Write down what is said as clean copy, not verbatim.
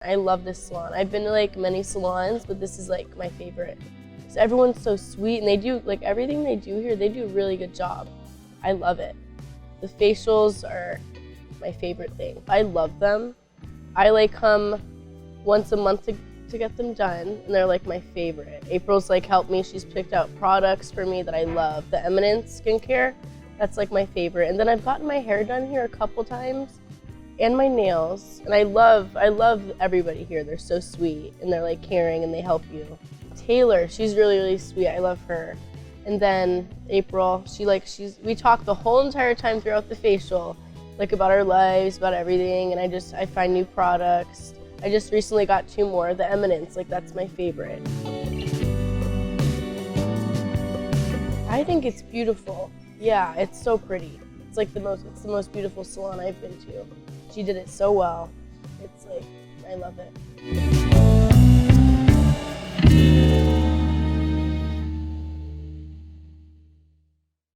I love this salon. I've been to like many salons, but this is like my favorite. So everyone's so sweet and they do like everything they do here, they do a really good job. I love it. The facials are my favorite thing. I love them. I like come once a month to get them done, and they're like my favorite. April's like helped me. She's picked out products for me that I love. The Eminence skincare, that's like my favorite. And then I've gotten my hair done here a couple times and my nails. And I love everybody here. They're so sweet and they're like caring and they help you. Taylor, she's really sweet. I love her. And then April, we talk the whole entire time throughout the facial, like about our lives, about everything, and I find new products. I just recently got 2 more, the Eminence, like that's my favorite. I think it's beautiful. Yeah, it's so pretty. It's the most beautiful salon I've been to. She did it so well. It's like, I love it.